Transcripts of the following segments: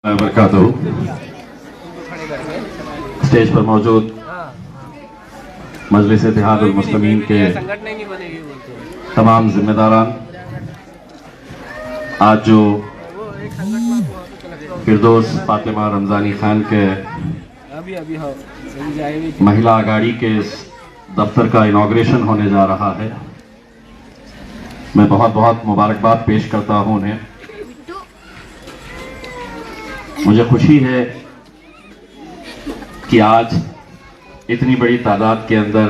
वबरकातुहू। Stage पर मौजूद मजलिस इत्तेहादुल मुस्लिमीन के तमाम जिम्मेदारान, आज जो फिरदौस फातिमा रमजानी खान के महिला आघाड़ी के इस दफ्तर का इनॉग्रेशन होने जा रहा है, मैं बहुत बहुत मुबारकबाद पेश करता हूं उन्हें। मुझे खुशी है कि आज इतनी बड़ी तादाद के अंदर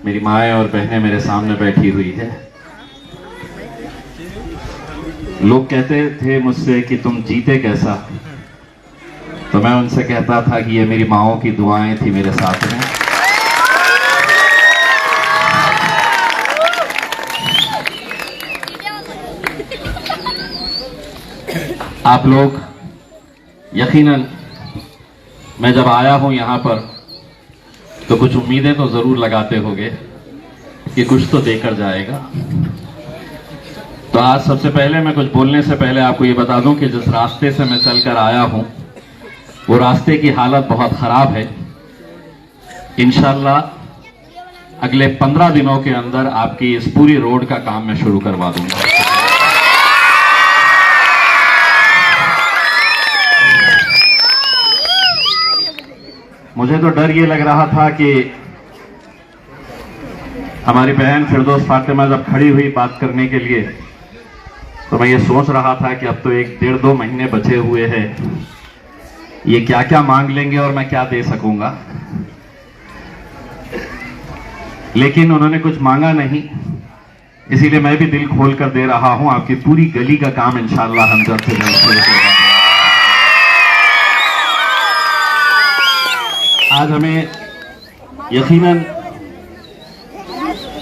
मेरी माएँ और बहनें मेरे सामने बैठी हुई है। लोग कहते थे मुझसे कि तुम जीते कैसा, तो मैं उनसे कहता था कि ये मेरी माँओं की दुआएं थी मेरे साथ में। आप लोग यकीनन, मैं जब आया हूं यहां पर तो कुछ उम्मीदें तो जरूर लगाते होंगे कि कुछ तो देकर जाएगा। तो आज सबसे पहले मैं कुछ बोलने से पहले आपको ये बता दूं कि जिस रास्ते से मैं चलकर आया हूं वो रास्ते की हालत बहुत खराब है। इंशाअल्लाह अगले 15 दिनों के अंदर आपकी इस पूरी रोड का काम मैं शुरू करवा दूंगा। मुझे तो डर ये लग रहा था कि हमारी बहन फिरदौस फातिमा जब खड़ी हुई बात करने के लिए, तो मैं ये सोच रहा था कि अब तो 1-1.5-2 महीने बचे हुए हैं, ये क्या क्या मांग लेंगे और मैं क्या दे सकूंगा। लेकिन उन्होंने कुछ मांगा नहीं, इसीलिए मैं भी दिल खोल कर दे रहा हूं। आपकी पूरी गली का काम इंशाअल्लाह हम जल्द से जल्द शुरू करेंगे। आज हमें यकीनन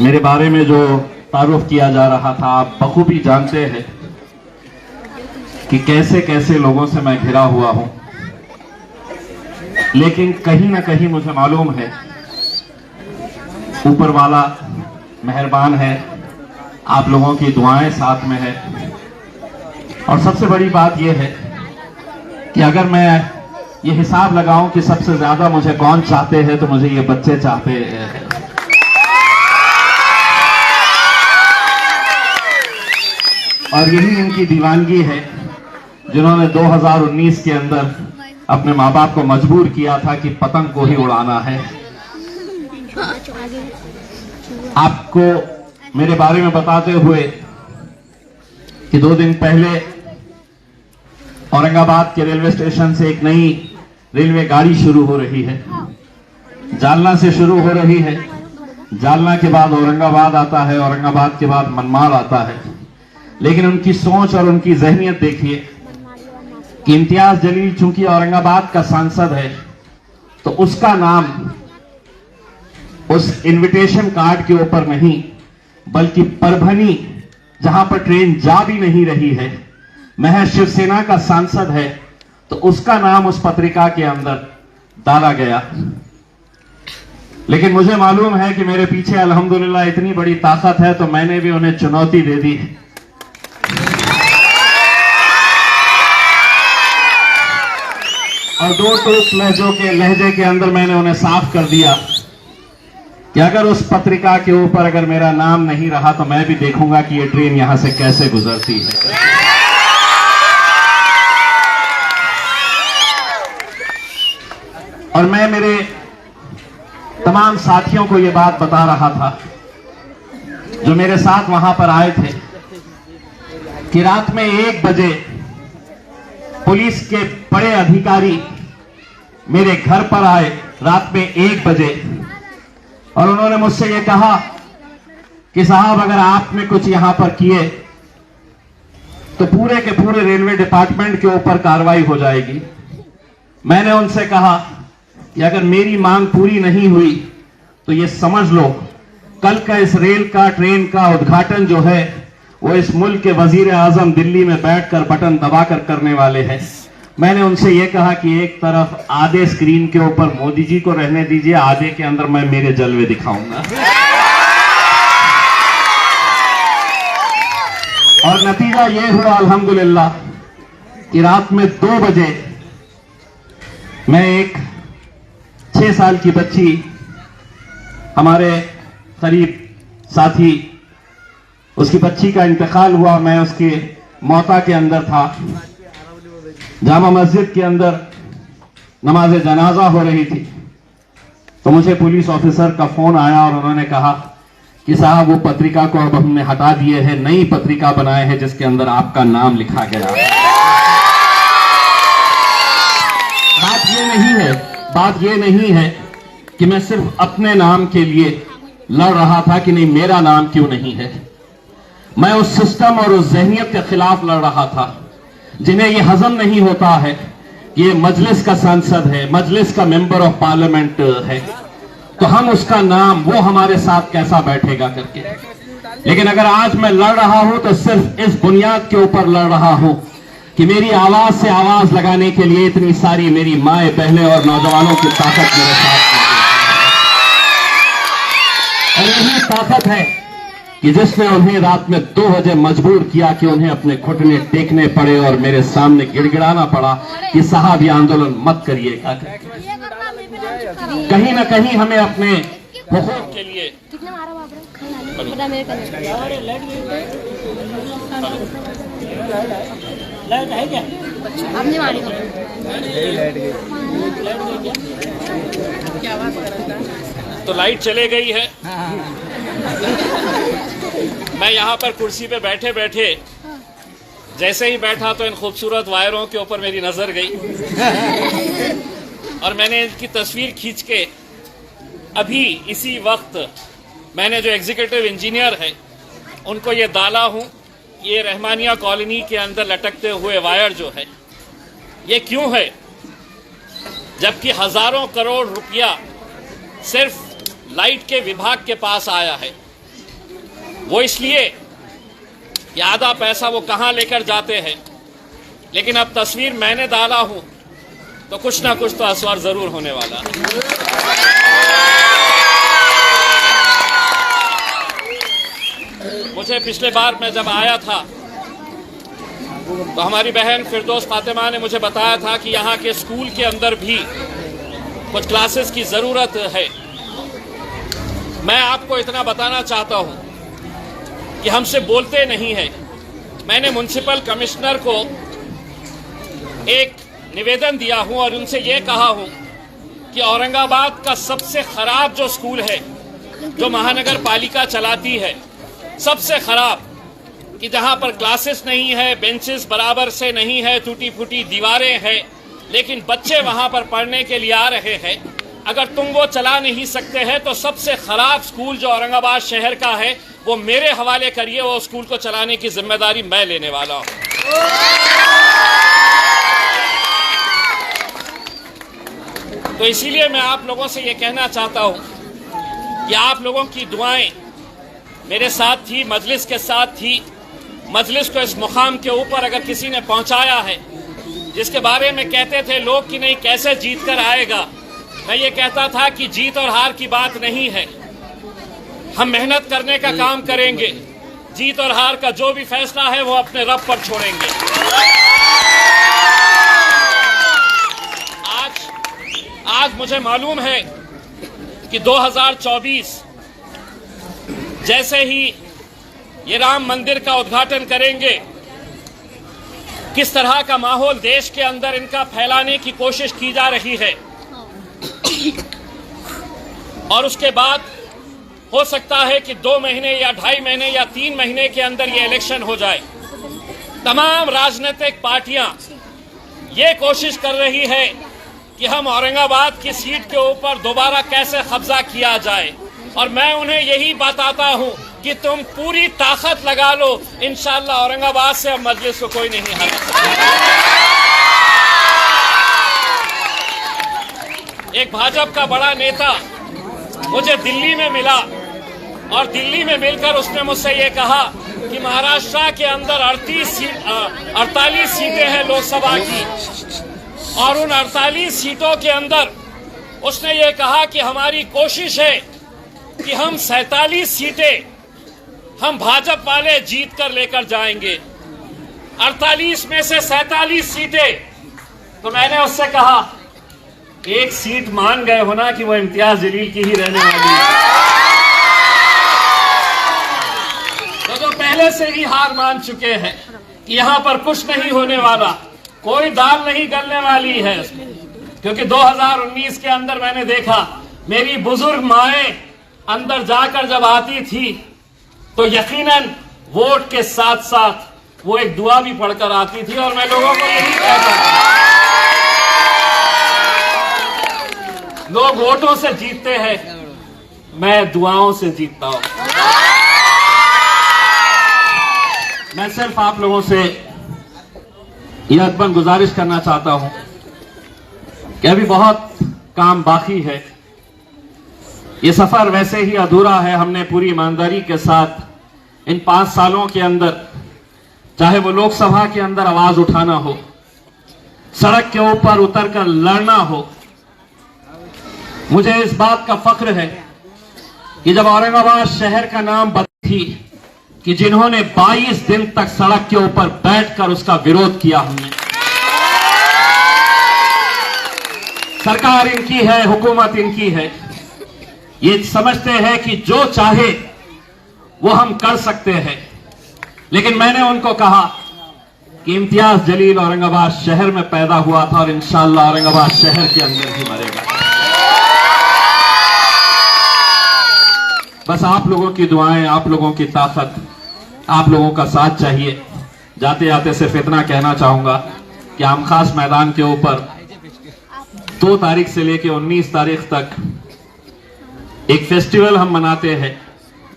मेरे बारे में जो तारुफ किया जा रहा था, आप बखूबी जानते हैं कि कैसे कैसे लोगों से मैं घिरा हुआ हूं। लेकिन कहीं ना कहीं मुझे मालूम है ऊपर वाला मेहरबान है, आप लोगों की दुआएं साथ में है। और सबसे बड़ी बात यह है कि अगर मैं ये हिसाब लगाऊं कि सबसे ज्यादा मुझे कौन चाहते हैं, तो मुझे ये बच्चे चाहते हैं। और यही इनकी दीवानगी है जिन्होंने 2019 के अंदर अपने माँ बाप को मजबूर किया था कि पतंग को ही उड़ाना है। आपको मेरे बारे में बताते हुए कि 2 दिन पहले औरंगाबाद के रेलवे स्टेशन से एक नई रेलवे गाड़ी शुरू हो रही है। जालना से शुरू हो रही है, जालना के बाद औरंगाबाद आता है, औरंगाबाद के बाद मनमाड़ आता है। लेकिन उनकी सोच और उनकी जहनियत देखिए कि इम्तियाज जलील चूंकि औरंगाबाद का सांसद है, तो उसका नाम उस इनविटेशन कार्ड के ऊपर नहीं, बल्कि परभनी जहां पर ट्रेन जा भी नहीं रही है, महज शिवसेना का सांसद है, तो उसका नाम उस पत्रिका के अंदर डाला गया। लेकिन मुझे मालूम है कि मेरे पीछे अल्हम्दुलिल्लाह इतनी बड़ी ताकत है, तो मैंने भी उन्हें चुनौती दे दी। और 2 टूक लहजे के अंदर मैंने उन्हें साफ कर दिया कि अगर उस पत्रिका के ऊपर अगर मेरा नाम नहीं रहा, तो मैं भी देखूंगा कि ये ट्रेन यहां से कैसे गुजरती है। और मैं मेरे तमाम साथियों को ये बात बता रहा था जो मेरे साथ वहां पर आए थे कि रात में 1 बजे पुलिस के बड़े अधिकारी मेरे घर पर आए, रात में 1 बजे, और उन्होंने मुझसे ये कहा कि साहब अगर आपने कुछ यहां पर किए तो पूरे के पूरे रेलवे डिपार्टमेंट के ऊपर कार्रवाई हो जाएगी। मैंने उनसे कहा कि अगर मेरी मांग पूरी नहीं हुई तो ये समझ लो कल का इस ट्रेन का उद्घाटन जो है वो इस मुल्क के वजीर आजम दिल्ली में बैठकर बटन दबाकर करने वाले हैं। मैंने उनसे ये कहा कि एक तरफ आधे स्क्रीन के ऊपर मोदी जी को रहने दीजिए, आधे के अंदर मैं मेरे जलवे दिखाऊंगा। और नतीजा ये हुआ अल्हम्दुलिल्लाह कि कि रात में 2 बजे मैं एक 6 साल की बच्ची, हमारे करीब साथी, उसकी बच्ची का इंतकाल हुआ। मैं उसके मौता के अंदर था। जामा मस्जिद के अंदर नमाज जनाजा हो रही थी, तो मुझे पुलिस ऑफिसर का फोन आया और उन्होंने कहा कि साहब, वो पत्रिका को अब हमने हटा दिए है, नई पत्रिका बनाए हैं जिसके अंदर आपका नाम लिखा गया है। बात ये नहीं है कि मैं सिर्फ अपने नाम के लिए लड़ रहा था कि नहीं मेरा नाम क्यों नहीं है। मैं उस सिस्टम और उस जहनियत के खिलाफ लड़ रहा था जिन्हें ये हजम नहीं होता है कि ये मजलिस का सांसद है, मजलिस का मेंबर ऑफ पार्लियामेंट है, तो हम उसका नाम, वो हमारे साथ कैसा बैठेगा करके। लेकिन अगर आज मैं लड़ रहा हूं तो सिर्फ इस बुनियाद के ऊपर लड़ रहा हूं कि मेरी आवाज से आवाज लगाने के लिए इतनी सारी मेरी माएं, बहनें और नौजवानों की ताकत मेरे साथ है। और यही ताकत है कि जिसने उन्हें रात में 2 बजे मजबूर किया कि उन्हें अपने घुटने टेकने पड़े और मेरे सामने गिड़गिड़ाना पड़ा कि साहब ये आंदोलन मत करिएगा। कहीं ना कहीं हमें अपने हुकूक के लिए तो लाइट चले गई है। मैं यहाँ पर कुर्सी पे बैठे बैठे जैसे ही बैठा तो इन खूबसूरत वायरों के ऊपर मेरी नजर गई और मैंने इनकी तस्वीर खींच के अभी इसी वक्त मैंने जो एग्जीक्यूटिव इंजीनियर है उनको ये डाला हूँ। ये रहमानिया कॉलोनी के अंदर लटकते हुए वायर जो है ये क्यों है, जबकि हजारों करोड़ रुपया सिर्फ लाइट के विभाग के पास आया है। वो इसलिए कि आधा पैसा वो कहां लेकर जाते हैं, लेकिन अब तस्वीर मैंने डाला हूं तो कुछ ना कुछ तो असर जरूर होने वाला है। मुझे पिछले बार मैं जब आया था तो हमारी बहन फिरदौस फातिमा ने मुझे बताया था कि यहाँ के स्कूल के अंदर भी कुछ क्लासेस की जरूरत है। मैं आपको इतना बताना चाहता हूं कि हमसे बोलते नहीं है। मैंने म्युनिसिपल कमिश्नर को एक निवेदन दिया हूं और उनसे ये कहा हूं कि औरंगाबाद का सबसे खराब जो स्कूल है जो महानगर पालिका चलाती है, सबसे खराब, कि जहां पर क्लासेस नहीं है, बेंचेस बराबर से नहीं है, टूटी फूटी दीवारें हैं, लेकिन बच्चे वहां पर पढ़ने के लिए आ रहे हैं। अगर तुम वो चला नहीं सकते हैं तो सबसे खराब स्कूल जो औरंगाबाद शहर का है वो मेरे हवाले करिए, वो स्कूल को चलाने की जिम्मेदारी मैं लेने वाला हूं। तो इसीलिए मैं आप लोगों से ये कहना चाहता हूं कि आप लोगों की दुआएं मेरे साथ थी, मजलिस के साथ थी। मजलिस को इस मुकाम के ऊपर अगर किसी ने पहुंचाया है जिसके बारे में कहते थे लोग कि नहीं कैसे जीत कर आएगा, मैं ये कहता था कि जीत और हार की बात नहीं है, हम मेहनत करने का काम करेंगे। जीत और हार का जो भी फैसला है वो अपने रब पर छोड़ेंगे। आज मुझे मालूम है कि 2024 जैसे ही ये राम मंदिर का उद्घाटन करेंगे, किस तरह का माहौल देश के अंदर इनका फैलाने की कोशिश की जा रही है। और उसके बाद हो सकता है कि 2 महीने या 2.5 महीने या 3 महीने के अंदर ये इलेक्शन हो जाए। तमाम राजनीतिक पार्टियां ये कोशिश कर रही है कि हम औरंगाबाद की सीट के ऊपर दोबारा कैसे कब्जा किया जाए, और मैं उन्हें यही बताता हूं कि तुम पूरी ताकत लगा लो, इंशाअल्लाह औरंगाबाद से अब मजलिस को कोई नहीं हरा सकता। एक भाजपा का बड़ा नेता मुझे दिल्ली में मिला और दिल्ली में मिलकर उसने मुझसे ये कहा कि महाराष्ट्र के अंदर 48 सीटें हैं लोकसभा की, और उन 48 सीटों के अंदर उसने ये कहा कि हमारी कोशिश है कि हम 47 सीटें हम भाजपा वाले जीत कर लेकर जाएंगे। 48 में से 47 सीटें, तो मैंने उससे कहा एक सीट मान गए हो ना कि वो इम्तियाज जलील की ही रहने वाली है। तो पहले से ही हार मान चुके हैं कि यहां पर कुछ नहीं होने वाला, कोई दाल नहीं गलने वाली है, क्योंकि 2019 के अंदर मैंने देखा मेरी बुजुर्ग माएं अंदर जाकर जब आती थी तो यकीनन वोट के साथ साथ वो एक दुआ भी पढ़कर आती थी। और मैं लोगों को यही कहता हूं, लोग वोटों से जीतते हैं, मैं दुआओं से जीतता हूं। मैं सिर्फ आप लोगों से यह अदबन गुजारिश करना चाहता हूं कि अभी बहुत काम बाकी है। ये सफर वैसे ही अधूरा है। हमने पूरी ईमानदारी के साथ इन 5 सालों के अंदर, चाहे वो लोकसभा के अंदर आवाज उठाना हो, सड़क के ऊपर उतरकर लड़ना हो, मुझे इस बात का फख्र है कि जब औरंगाबाद शहर का नाम बदली थी कि जिन्होंने 22 दिन तक सड़क के ऊपर बैठकर उसका विरोध किया, हमने, सरकार इनकी है, हुकूमत इनकी है, ये समझते हैं कि जो चाहे वो हम कर सकते हैं। लेकिन मैंने उनको कहा कि इम्तियाज जलील औरंगाबाद शहर में पैदा हुआ था और इंशाअल्लाह औरंगाबाद शहर के अंदर ही मरेगा। बस आप लोगों की दुआएं, आप लोगों की ताकत, आप लोगों का साथ चाहिए। जाते जाते सिर्फ इतना कहना चाहूंगा कि आम खास मैदान के ऊपर 2 तारीख से लेकर 19 तारीख तक एक फेस्टिवल हम मनाते हैं,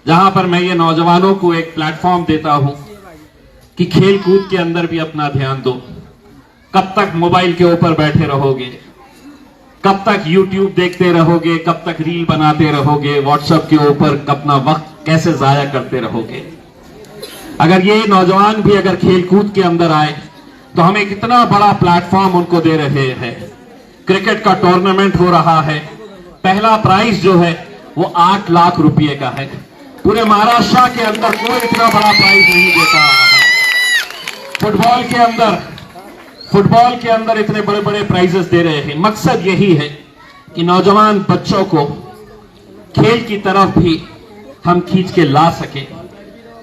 जहां पर मैं ये नौजवानों को एक प्लेटफॉर्म देता हूं कि खेल कूद के अंदर भी अपना ध्यान दो। कब तक मोबाइल के ऊपर बैठे रहोगे, कब तक यूट्यूब देखते रहोगे, कब तक रील बनाते रहोगे, व्हाट्सएप के ऊपर अपना वक्त कैसे जाया करते रहोगे। अगर ये नौजवान भी अगर खेल कूद के अंदर आए तो हम एक इतना बड़ा प्लेटफॉर्म उनको दे रहे हैं। क्रिकेट का टूर्नामेंट हो रहा है, पहला प्राइज जो है वो 8 लाख रुपए का है। पूरे महाराष्ट्र के अंदर कोई इतना बड़ा प्राइज नहीं देता है। फुटबॉल के अंदर इतने बड़े बड़े प्राइजेस दे रहे हैं। मकसद यही है कि नौजवान बच्चों को खेल की तरफ भी हम खींच के ला सके।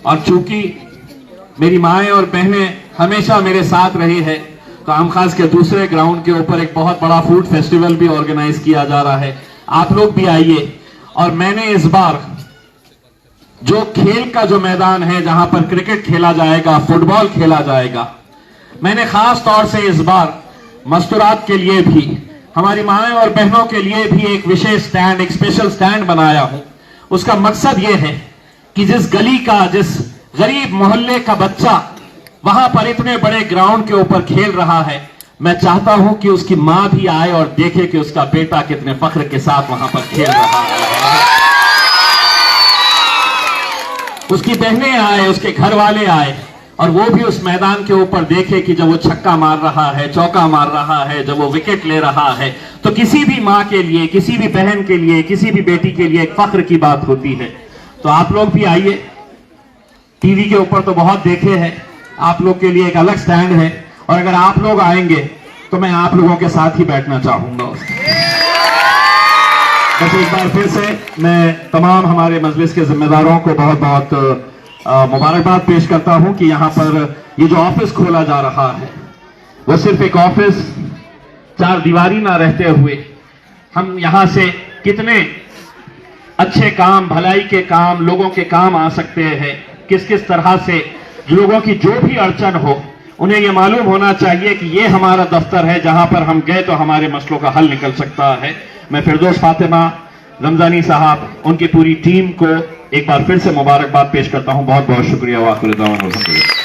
और चूंकि मेरी माएं और बहनें हमेशा मेरे साथ रही है, तो आम खास के दूसरे ग्राउंड के ऊपर एक बहुत बड़ा फूड फेस्टिवल भी ऑर्गेनाइज किया जा रहा है। आप लोग भी आइए। और मैंने इस बार जो खेल का जो मैदान है, जहां पर क्रिकेट खेला जाएगा, फुटबॉल खेला जाएगा, मैंने खास तौर से इस बार मस्तूरात के लिए भी, हमारी माएं और बहनों के लिए भी एक विशेष स्टैंड, एक स्पेशल स्टैंड बनाया हूं। उसका मकसद यह है कि जिस गली का, जिस गरीब मोहल्ले का बच्चा वहां पर इतने बड़े ग्राउंड के ऊपर खेल रहा है, मैं चाहता हूं कि उसकी मां भी आए और देखे कि उसका बेटा कितने फख्र के साथ वहां पर खेल रहा है। उसकी बहनें आए, उसके घर वाले आए और वो भी उस मैदान के ऊपर देखे कि जब वो छक्का मार रहा है, चौका मार रहा है, जब वो विकेट ले रहा है, तो किसी भी मां के लिए, किसी भी बहन के लिए, किसी भी बेटी के लिए एक फख्र की बात होती है। तो आप लोग भी आइए। टीवी के ऊपर तो बहुत देखे हैं, आप लोग के लिए एक अलग स्टैंड है, और अगर आप लोग आएंगे तो मैं आप लोगों के साथ ही बैठना चाहूंगा। बस एक बार फिर से मैं तमाम हमारे मजलिस के जिम्मेदारों को बहुत बहुत मुबारकबाद पेश करता हूं कि यहां पर ये जो ऑफिस खोला जा रहा है, वो सिर्फ एक ऑफिस, 4 दीवारी ना रहते हुए हम यहां से कितने अच्छे काम, भलाई के काम, लोगों के काम आ सकते हैं, किस किस तरह से लोगों की जो भी अड़चन हो, उन्हें यह मालूम होना चाहिए कि ये हमारा दफ्तर है, जहां पर हम गए तो हमारे मसलों का हल निकल सकता है। मैं फिरदौस फातिमा रमजानी साहब, उनकी पूरी टीम को एक बार फिर से मुबारकबाद पेश करता हूं। बहुत बहुत शुक्रिया। वाखिर दावाना अल्हम्दुलिल्लाह।